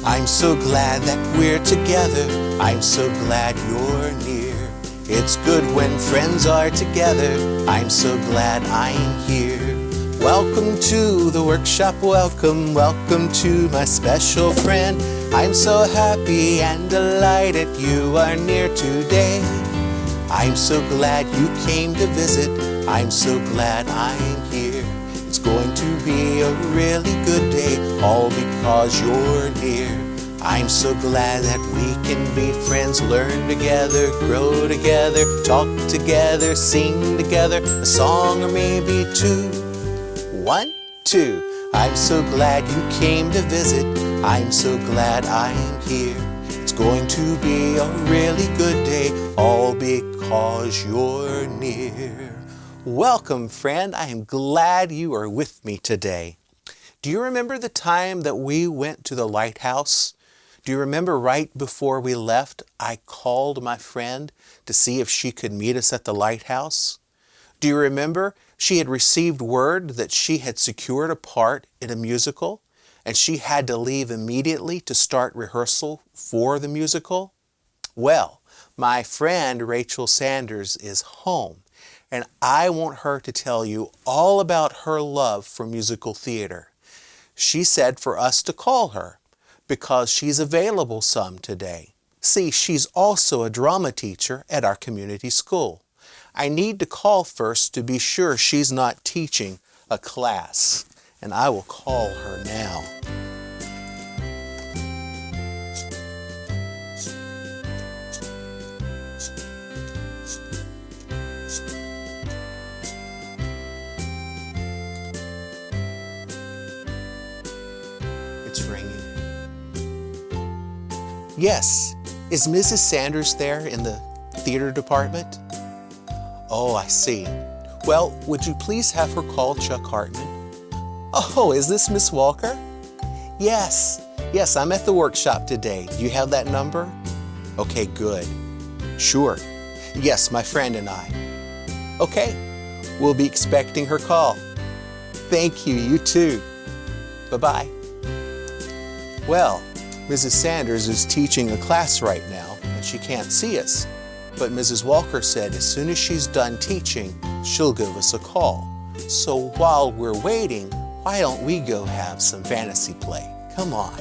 I'm so glad that we're together. I'm so glad you're near. It's good when friends are together. I'm so glad I'm here. Welcome to the workshop, welcome, welcome to my special friend. I'm so happy and delighted you are near today. I'm so glad you came to visit. I'm so glad I'm here. It's going to be a really good day, all because you're near. I'm so glad that we can be friends, learn together, grow together, talk together, sing together, a song or maybe two. 1, 2. I'm so glad you came to visit. I'm so glad I'm here. It's going to be a really good day, all because you're near. Welcome, friend. I am glad you are with me today. Do you remember the time that we went to the lighthouse? Do you remember right before we left, I called my friend to see if she could meet us at the lighthouse? Do you remember she had received word that she had secured a part in a musical and she had to leave immediately to start rehearsal for the musical? Well, my friend Rachel Sanders is home, and I want her to tell you all about her love for musical theater. She said for us to call her because she's available some today. See, she's also a drama teacher at our community school. I need to call first to be sure she's not teaching a class, and I will call her now. It's ringing. Yes, is Mrs. Sanders there in the theater department? Oh, I see. Well, would you please have her call Chuck Hartman? Oh, is this Miss Walker? Yes, I'm at the workshop today. Do you have that number? Okay, good. Sure. Yes, my friend and I. Okay, we'll be expecting her call. Thank you, you too. Bye-bye. Well, Mrs. Sanders is teaching a class right now, and she can't see us. But Mrs. Walker said as soon as she's done teaching, she'll give us a call. So while we're waiting, why don't we go have some fantasy play? Come on.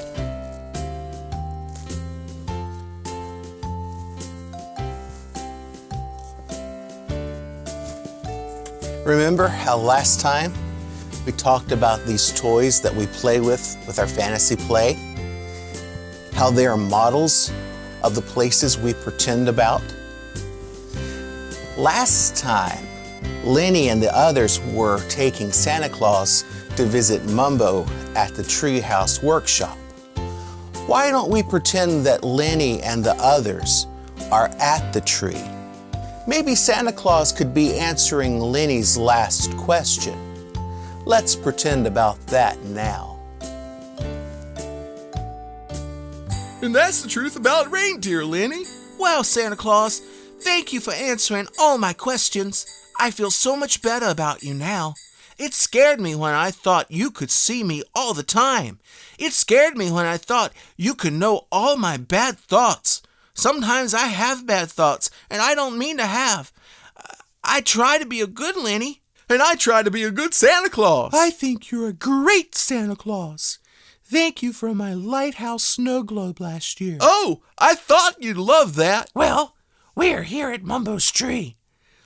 Remember how last time we talked about these toys that we play with our fantasy play? How they are models of the places we pretend about? Last time, Lenny and the others were taking Santa Claus to visit Mumbo at the Treehouse Workshop. Why don't we pretend that Lenny and the others are at the tree? Maybe Santa Claus could be answering Lenny's last question. Let's pretend about that now. And that's the truth about reindeer, Lenny. Well, Santa Claus, thank you for answering all my questions. I feel so much better about you now. It scared me when I thought you could see me all the time. It scared me when I thought you could know all my bad thoughts. Sometimes I have bad thoughts, and I don't mean to have. I try to be a good Lenny. And I try to be a good Santa Claus. I think you're a great Santa Claus. Thank you for my lighthouse snow globe last year. Oh, I thought you'd love that. Well, we're here at Mumbo's tree.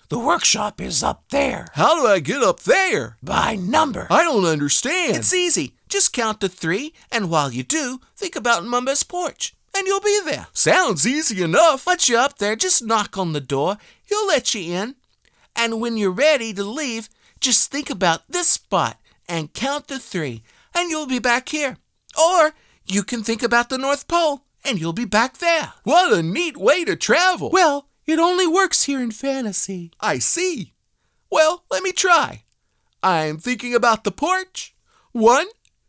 The workshop is up there. How do I get up there? By number. I don't understand. It's easy. Just count to 3, and while you do, think about Mumbo's porch, and you'll be there. Sounds easy enough. Once you're up there, just knock on the door. He'll let you in. And when you're ready to leave, just think about this spot and count to 3, and you'll be back here. Or you can think about the North Pole, and you'll be back there. What a neat way to travel. Well, it only works here in fantasy. I see. Well, let me try. I'm thinking about the porch. 1,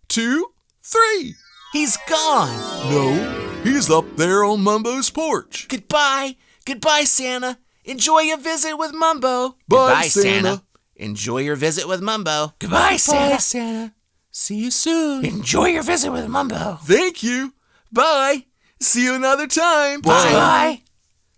2, 3. He's gone. No, he's up there on Mumbo's porch. Goodbye. Goodbye, Santa. Enjoy your visit with Mumbo. Bye, Goodbye, Santa. Enjoy your visit with Mumbo. Goodbye, Santa. See you soon. Enjoy your visit with Mumbo. Thank you. Bye. See you another time. Bye.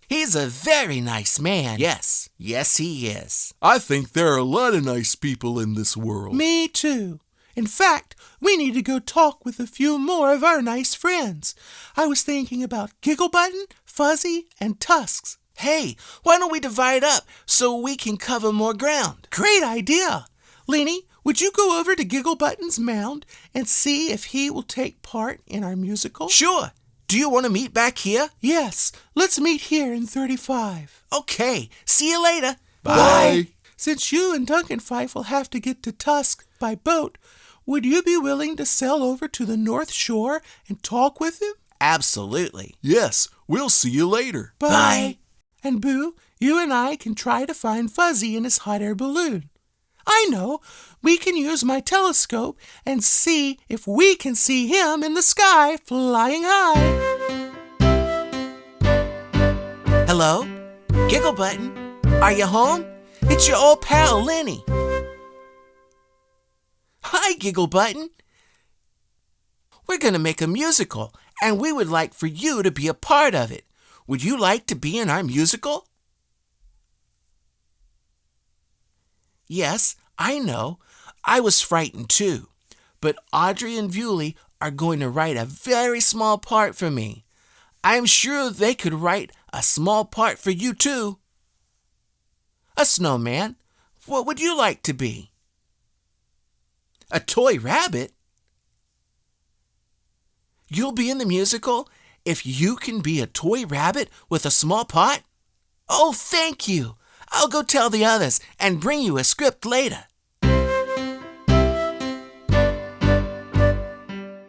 He's a very nice man. Yes, he is. I think there are a lot of nice people in this world. Me too. In fact, we need to go talk with a few more of our nice friends. I was thinking about Gigglebutton, Fuzzy, and Tusks. Hey, why don't we divide up so we can cover more ground? Great idea. Lenny, would you go over to Gigglebutton's mound and see if he will take part in our musical? Sure. Do you want to meet back here? Yes, let's meet here in 35. Okay, see you later. Bye. Since you and Duncan Fife will have to get to Tusk by boat, would you be willing to sail over to the North Shore and talk with him? Absolutely. Yes, we'll see you later. Bye. And Boo, you and I can try to find Fuzzy in his hot air balloon. I know. We can use my telescope and see if we can see him in the sky flying high. Hello? Gigglebutton? Are you home? It's your old pal, Lenny. Hi, Gigglebutton. We're going to make a musical, and we would like for you to be a part of it. Would you like to be in our musical? Yes, I know. I was frightened too. But Audrey and Bewley are going to write a very small part for me. I'm sure they could write a small part for you too. A snowman? What would you like to be? A toy rabbit? You'll be in the musical if you can be a toy rabbit with a small part? Oh, thank you. I'll go tell the others and bring you a script later.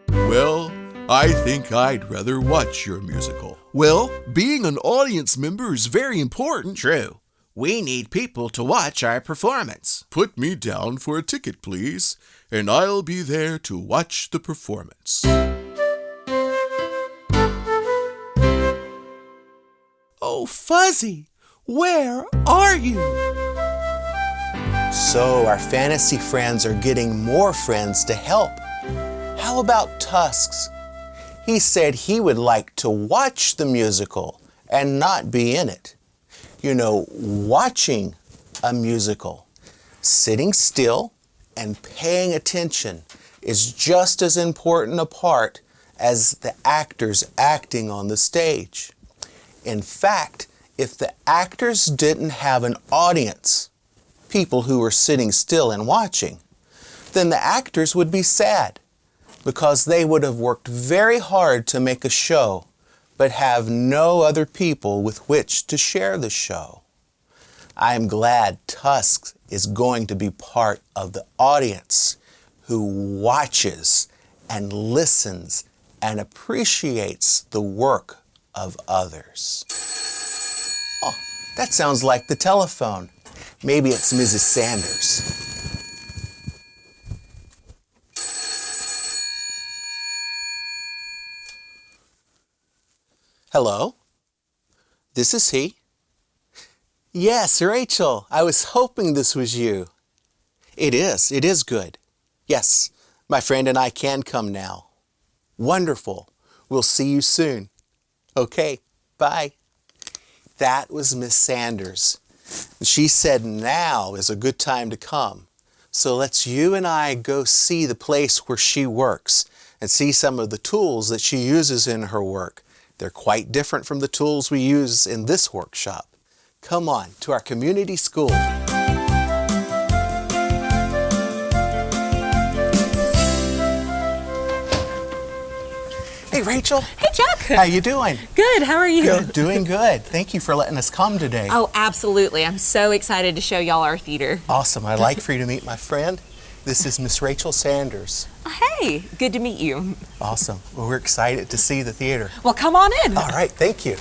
Well, I think I'd rather watch your musical. Well, being an audience member is very important. True. We need people to watch our performance. Put me down for a ticket, please, and I'll be there to watch the performance. Oh, Fuzzy, where are you? So our fantasy friends are getting more friends to help. How about Tusks? He said he would like to watch the musical and not be in it. You know, watching a musical, sitting still and paying attention is just as important a part as the actors acting on the stage. In fact, if the actors didn't have an audience, people who were sitting still and watching, then the actors would be sad because they would have worked very hard to make a show but have no other people with which to share the show. I am glad Tusk is going to be part of the audience who watches and listens and appreciates the work of others. Oh, that sounds like the telephone. Maybe it's Mrs. Sanders. Hello? This is he? Yes, Rachel. I was hoping this was you. It is good. Yes, my friend and I can come now. Wonderful. We'll see you soon. Okay, bye. That was Miss Sanders. She said now is a good time to come. So let's you and I go see the place where she works and see some of the tools that she uses in her work. They're quite different from the tools we use in this workshop. Come on to our community school. Hey, Rachel. Hey, Chuck. How you doing? Good. How are you? Good, doing good. Thank you for letting us come today. Oh, absolutely. I'm so excited to show y'all our theater. Awesome. I'd like for you to meet my friend. This is Miss Rachel Sanders. Hey, good to meet you. Awesome. Well, we're excited to see the theater. Well, come on in. All right, thank you.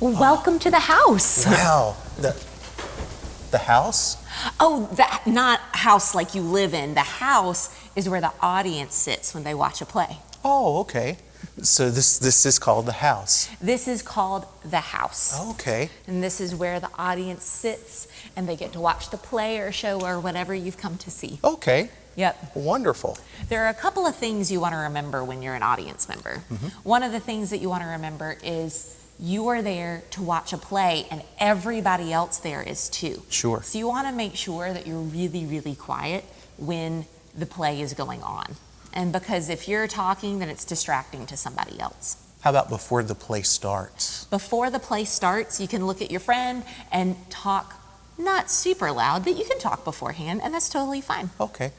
Welcome to the house. Wow, the house? Oh, not house like you live in. The house is where the audience sits when they watch a play. Oh, okay. So this is called the house. This is called the house. Okay. And this is where the audience sits and they get to watch the play or show or whatever you've come to see. Okay. Yep. Wonderful. There are a couple of things you want to remember when you're an audience member. One of the things that you want to remember is you are there to watch a play and everybody else there is too. Sure. So you want to make sure that you're really, really quiet when the play is going on. And because if you're talking, then it's distracting to somebody else. How about before the play starts? Before the play starts, you can look at your friend and talk, not super loud, but you can talk beforehand, and that's totally fine. Okay.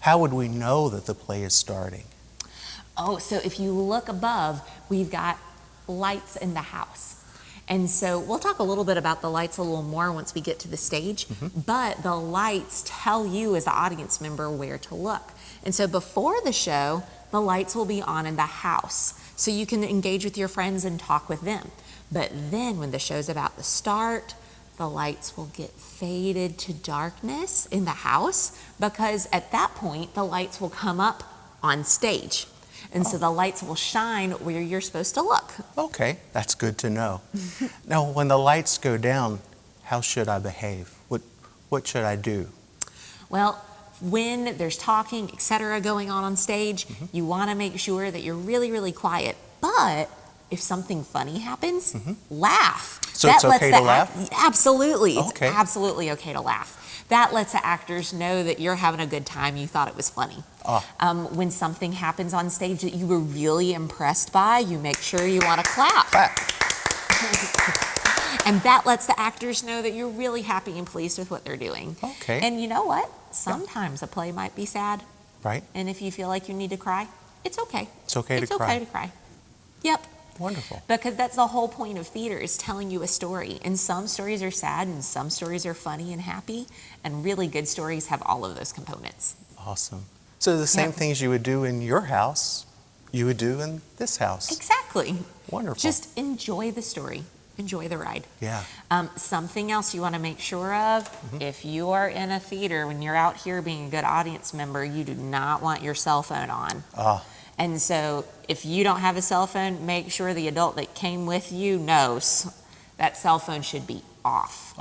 How would we know that the play is starting? Oh, so if you look above, we've got lights in the house. And so we'll talk a little bit about the lights a little more once we get to the stage, but the lights tell you as the audience member where to look. And so before the show, the lights will be on in the house, so you can engage with your friends and talk with them. But then when the show's about to start, the lights will get faded to darkness in the house, because at that point, the lights will come up on stage. And so the lights will shine where you're supposed to look. Okay, that's good to know. Now, when the lights go down, how should I behave? What should I do? Well, when there's talking, etc., going on stage, you want to make sure that you're really, really quiet. But if something funny happens, laugh. So it's okay to laugh? Absolutely. Okay. It's absolutely okay to laugh. That lets the actors know that you're having a good time. You thought it was funny. When something happens on stage that you were really impressed by, you make sure you want to clap. Clap. And that lets the actors know that you're really happy and pleased with what they're doing. Okay. And you know what? Sometimes a play might be sad. Right. And if you feel like you need to cry, it's okay. It's okay to It's cry. okay to cry. Yep. Wonderful. Because that's the whole point of theater, is telling you a story. And some stories are sad and some stories are funny and happy. And really good stories have all of those components. Awesome. So the same things you would do in your house, you would do in this house. Exactly. Wonderful. Just enjoy the story. Enjoy the ride. Yeah. Something else you want to make sure of, if you are in a theater, when you're out here being a good audience member, you do not want your cell phone on. And so if you don't have a cell phone, make sure the adult that came with you knows that cell phone should be off.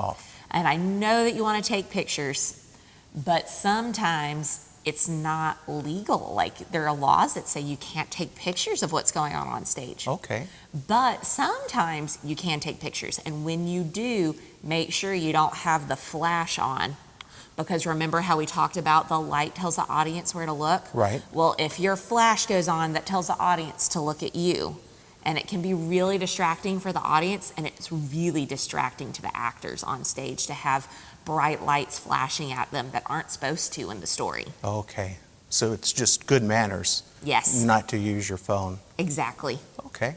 And I know that you want to take pictures, but sometimes it's not legal. Like, there are laws that say you can't take pictures of what's going on stage. Okay. But sometimes you can take pictures. And when you do, make sure you don't have the flash on. Because remember how we talked about the light tells the audience where to look? Right. Well, if your flash goes on, that tells the audience to look at you. And it can be really distracting for the audience, and it's really distracting to the actors on stage to have bright lights flashing at them that aren't supposed to in the story. Okay. So it's just good manners. Yes. Not to use your phone. Exactly. Okay.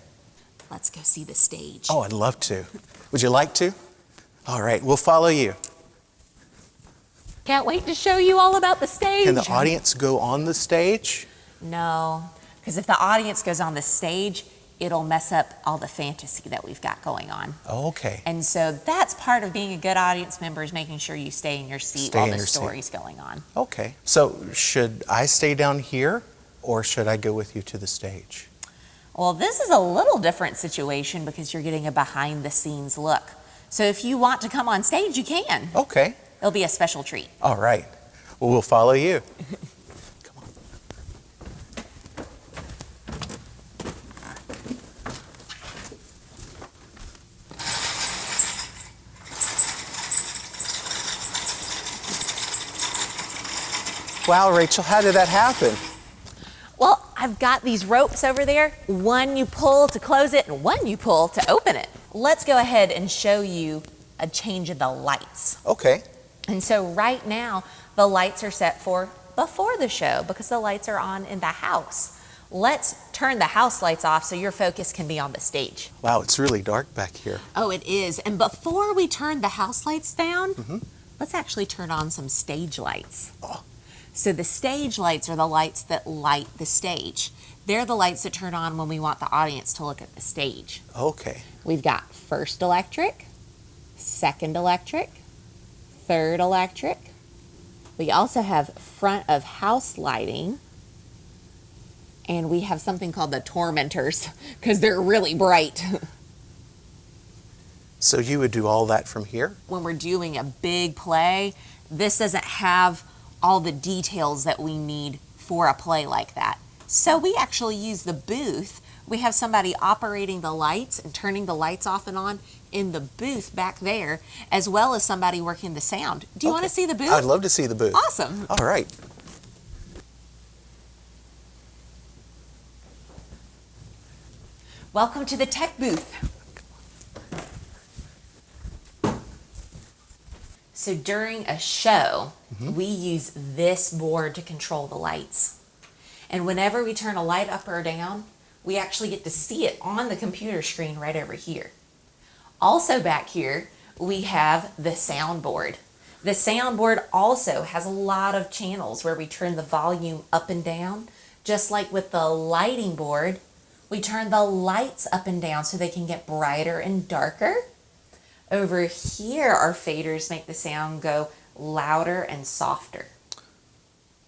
Let's go see the stage. Oh, I'd love to. Would you like to? All right, we'll follow you. Can't wait to show you all about the stage. Can the audience go on the stage? No, because if the audience goes on the stage, it'll mess up all the fantasy that we've got going on. Okay. And so that's part of being a good audience member, is making sure you stay in your seat while the story's going on. Okay. So should I stay down here, or should I go with you to the stage? Well, this is a little different situation because you're getting a behind the scenes look. So if you want to come on stage, you can. Okay. It'll be a special treat. All right. Well, we'll follow you. Come on. Wow, Rachel, how did that happen? Well, I've got these ropes over there. One you pull to close it and one you pull to open it. Let's go ahead and show you a change in the lights. Okay. And so right now, the lights are set for before the show because the lights are on in the house. Let's turn the house lights off so your focus can be on the stage. Wow, it's really dark back here. Oh, it is. And before we turn the house lights down, let's actually turn on some stage lights. So the stage lights are the lights that light the stage. They're the lights that turn on when we want the audience to look at the stage. Okay. We've got first electric, second electric, third electric. We also have front of house lighting. And we have something called the tormentors because they're really bright. So you would do all that from here? When we're doing a big play, this doesn't have all the details that we need for a play like that. So we actually use the booth. We have somebody operating the lights and turning the lights off and on in the booth back there, as well as somebody working the sound. Do you want to see the booth? I'd love to see the booth. Awesome. All right. Welcome to the tech booth. So during a show, we use this board to control the lights. And whenever we turn a light up or down, we actually get to see it on the computer screen right over here. Also back here, we have the soundboard. The soundboard also has a lot of channels where we turn the volume up and down. Just like with the lighting board, we turn the lights up and down so they can get brighter and darker. Over here, our faders make the sound go louder and softer.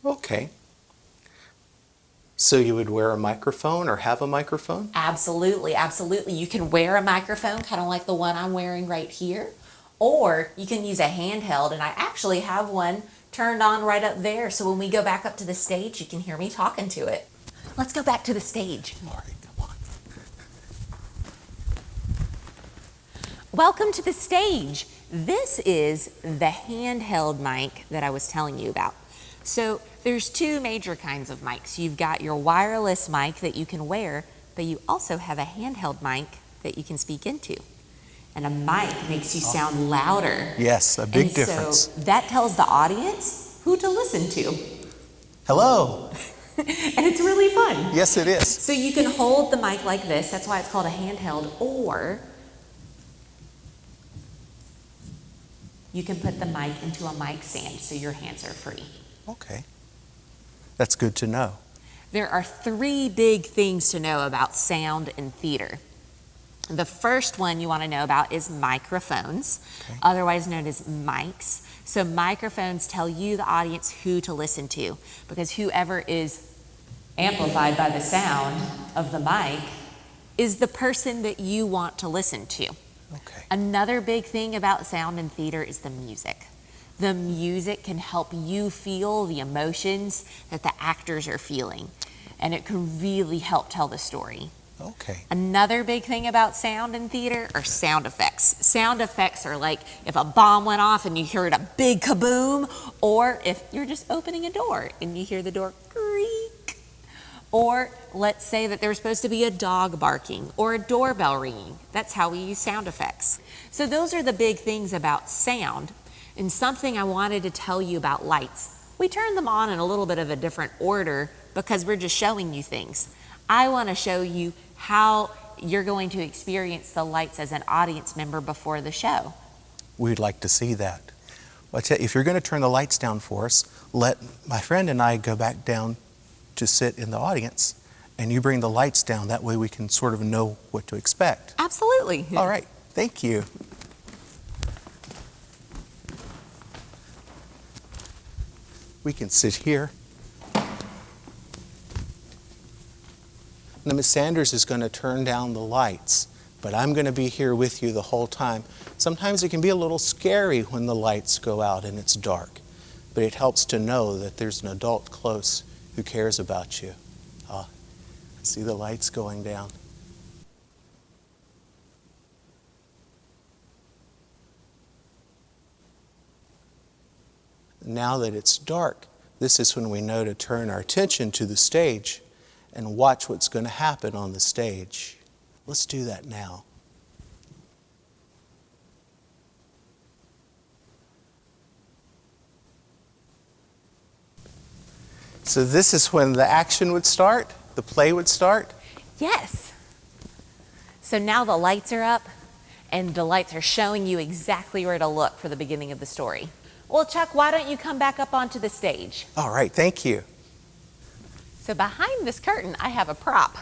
Okay. So you would wear a microphone or have a microphone? Absolutely, absolutely. You can wear a microphone, kind of like the one I'm wearing right here, or you can use a handheld, and I actually have one turned on right up there, so when we go back up to the stage, you can hear me talking to it. Let's go back to the stage. All right, come on. Welcome to the stage. This is the handheld mic that I was telling you about. So there's two major kinds of mics. You've got your wireless mic that you can wear, but you also have a handheld mic that you can speak into. And a mic makes you sound louder. Yes, a big difference. So that tells the audience who to listen to. Hello. And it's really fun. Yes, it is. So you can hold the mic like this, that's why it's called a handheld, or you can put the mic into a mic stand so your hands are free. Okay. That's good to know. There are three big things to know about sound in theater. The first one you want to know about is microphones, otherwise known as mics. So microphones tell you, the audience, who to listen to, because whoever is amplified by the sound of the mic is the person that you want to listen to. Okay. Another big thing about sound in theater is the music. The music can help you feel the emotions that the actors are feeling, and it can really help tell the story. Okay. Another big thing about sound in theater are sound effects. Sound effects are like if a bomb went off and you heard a big kaboom, or if you're just opening a door and you hear the door creak. Or let's say that there's supposed to be a dog barking or a doorbell ringing. That's how we use sound effects. So those are the big things about sound. And something I wanted to tell you about lights. We turn them on in a little bit of a different order because we're just showing you things. I want to show you how you're going to experience the lights as an audience member before the show. We'd like to see that. Well, I tell you, if you're going to turn the lights down for us, let my friend and I go back down to sit in the audience, and you bring the lights down. That way we can sort of know what to expect. Absolutely. All right. Thank you. We can sit here. Now, Ms. Sanders is going to turn down the lights, but I'm going to be here with you the whole time. Sometimes it can be a little scary when the lights go out and it's dark, but it helps to know that there's an adult close who cares about you. See the lights going down. Now that it's dark, this is when we know to turn our attention to the stage and watch what's going to happen on the stage. Let's do that now. So this is when the action would start, the play would start. Yes. So now the lights are up, and the lights are showing you exactly where to look for the beginning of the story. Well, Chuck, why don't you come back up onto the stage? All right, thank you. So behind this curtain, I have a prop.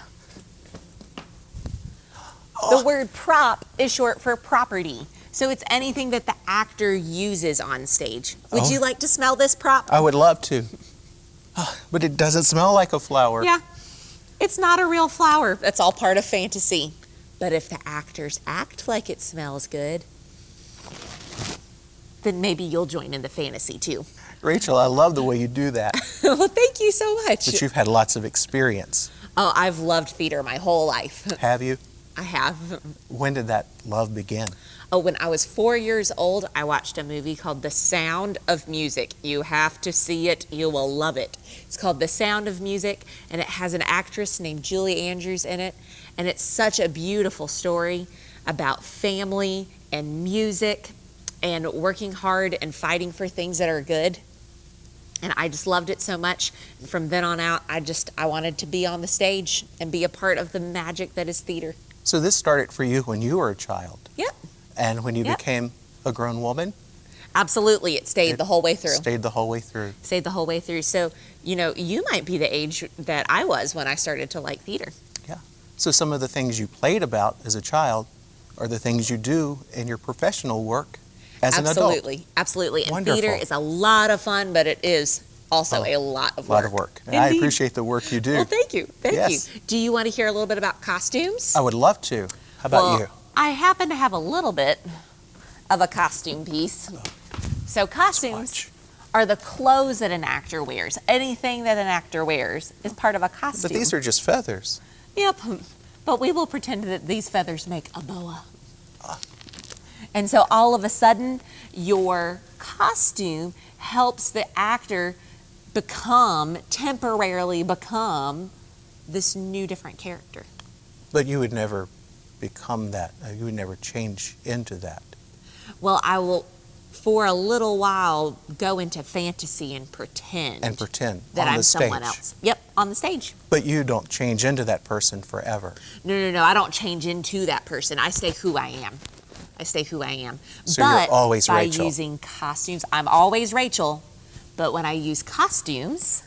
The word prop is short for property. So it's anything that the actor uses on stage. Would you like to smell this prop? I would love to. But it doesn't smell like a flower. Yeah. It's not a real flower. That's all part of fantasy. But if the actors act like it smells good, then maybe you'll join in the fantasy too. Rachel, I love the way you do that. Well, thank you so much. But you've had lots of experience. Oh, I've loved theater my whole life. Have you? I have. When did that love begin? Oh, when I was 4 years old, I watched a movie called The Sound of Music. You have to see it. You will love it. It's called The Sound of Music, and it has an actress named Julie Andrews in it. And it's such a beautiful story about family and music and working hard and fighting for things that are good. And I just loved it so much. And from then on out, I wanted to be on the stage and be a part of the magic that is theater. So this started for you when you were a child. Yep. And when you Yep. became a grown woman? Absolutely. It stayed the whole way through. Stayed the whole way through. Stayed the whole way through. So, you might be the age that I was when I started to like theater. Yeah. So some of the things you played about as a child are the things you do in your professional work as an adult. Absolutely. Absolutely. And Wonderful. theater is a lot of fun, but it is also a lot of A work. lot of work. And I Indeed. appreciate the work you do. Well, thank you. Thank Yes. you. Do you want to hear a little bit about costumes? I would love to. How about Well, you? I happen to have a little bit of a costume piece. So costumes Watch. are the clothes that an actor wears. Anything that an actor wears is part of a costume. But these are just feathers. Yep. But we will pretend that these feathers make a boa. And so all of a sudden, your costume helps the actor temporarily become this new different character. But you would never become that. You would never change into that. Well, I will, for a little while, go into fantasy and pretend on that I'm the someone stage. else. Yep, on the stage. But you don't change into that person forever. No, I don't change into that person. I stay who I am. So but you're always by Rachel. using costumes, I'm always Rachel. But when I use costumes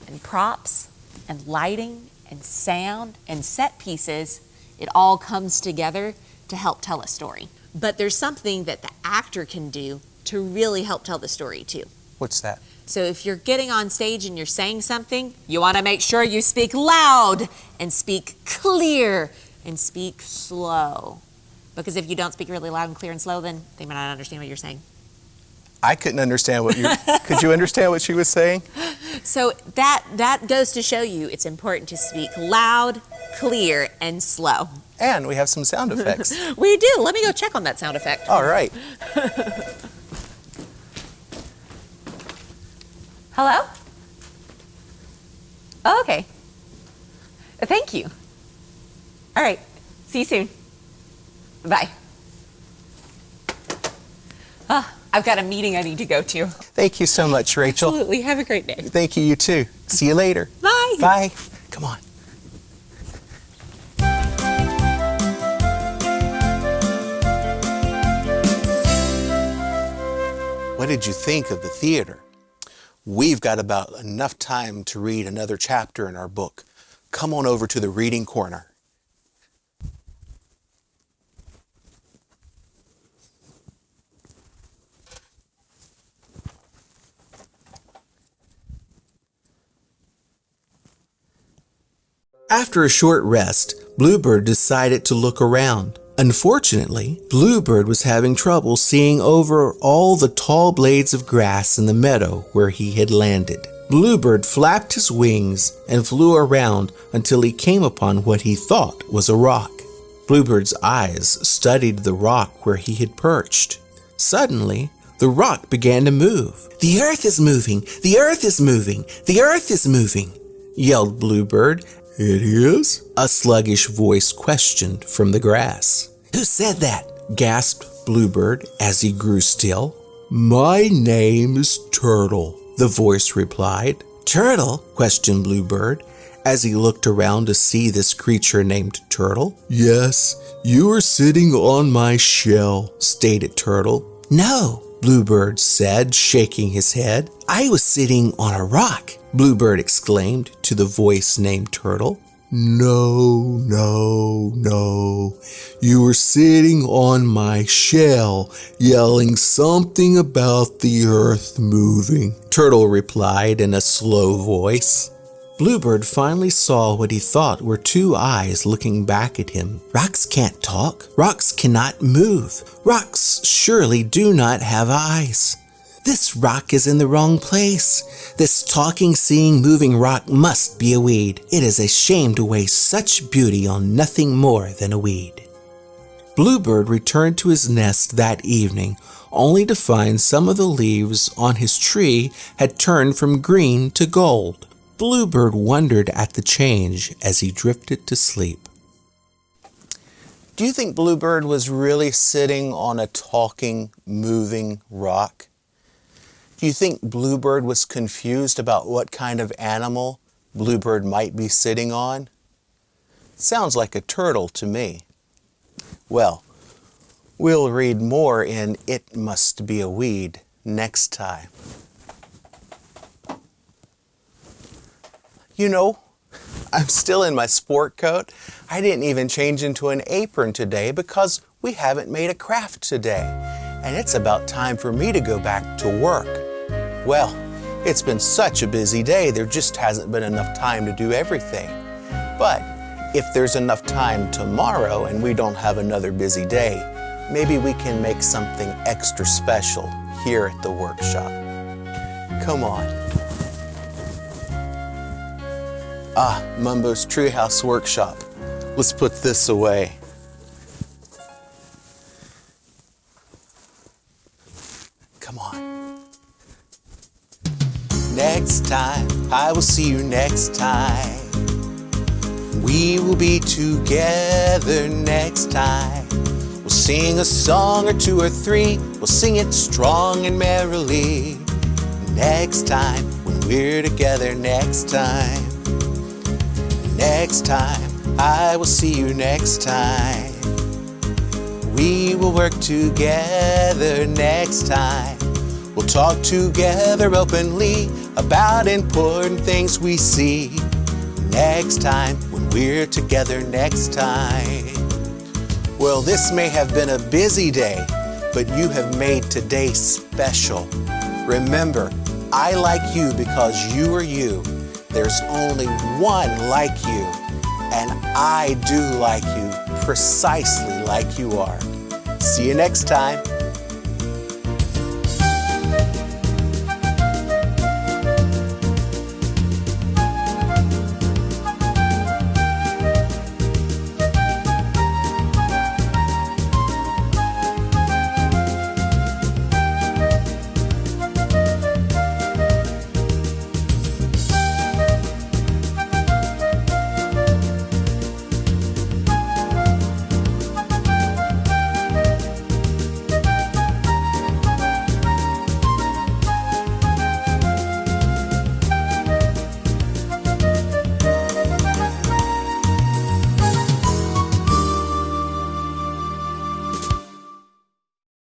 and props and lighting and sound and set pieces, it all comes together to help tell a story. But there's something that the actor can do to really help tell the story too. What's that? So if you're getting on stage and you're saying something, you want to make sure you speak loud and speak clear and speak slow. Because if you don't speak really loud and clear and slow, then they might not understand what you're saying. I couldn't understand what you... Could you understand what she was saying? So that goes to show you it's important to speak loud, clear, and slow. And we have some sound effects. We do. Let me go check on that sound effect. All right. Hello? Oh, okay. Thank you. All right. See you soon. Bye. I've got a meeting I need to go to. Thank you so much, Rachel. Absolutely. Have a great day. Thank you, you too. See you later. Bye. Bye. Come on. What did you think of the theater? We've got about enough time to read another chapter in our book. Come on over to the reading corner. After a short rest, Bluebird decided to look around. Unfortunately, Bluebird was having trouble seeing over all the tall blades of grass in the meadow where he had landed. Bluebird flapped his wings and flew around until he came upon what he thought was a rock. Bluebird's eyes studied the rock where he had perched. Suddenly, the rock began to move. "The earth is moving! The earth is moving! The earth is moving!" yelled Bluebird. "It is?" a sluggish voice questioned from the grass. "Who said that?" gasped Bluebird as he grew still. "My name is Turtle," the voice replied. "Turtle?" questioned Bluebird as he looked around to see this creature named Turtle. "Yes, you are sitting on my shell," stated Turtle. "No," Bluebird said, shaking his head. "I was sitting on a rock," Bluebird exclaimed to the voice named Turtle. "No, no, no. You were sitting on my shell, yelling something about the earth moving," Turtle replied in a slow voice. Bluebird finally saw what he thought were two eyes looking back at him. Rocks can't talk. Rocks cannot move. Rocks surely do not have eyes. This rock is in the wrong place. This talking, seeing, moving rock must be a weed. It is a shame to waste such beauty on nothing more than a weed. Bluebird returned to his nest that evening, only to find some of the leaves on his tree had turned from green to gold. Bluebird wondered at the change as he drifted to sleep. Do you think Bluebird was really sitting on a talking, moving rock? Do you think Bluebird was confused about what kind of animal Bluebird might be sitting on? Sounds like a turtle to me. Well, we'll read more in It Must Be a Weed next time. You know, I'm still in my sport coat. I didn't even change into an apron today because we haven't made a craft today. And it's about time for me to go back to work. Well, it's been such a busy day, there just hasn't been enough time to do everything. But if there's enough time tomorrow and we don't have another busy day, maybe we can make something extra special here at the workshop. Come on. Mumbo's Treehouse Workshop. Let's put this away. Come on. Next time, I will see you next time. We will be together next time. We'll sing a song or two or three. We'll sing it strong and merrily. Next time, when we're together next time. Next time, I will see you next time. We will work together next time. We'll talk together openly about important things we see. Next time, when we're together next time. Well, this may have been a busy day, but you have made today special. Remember, I like you because you are you. There's only one like you, and I do like you precisely like you are. See you next time.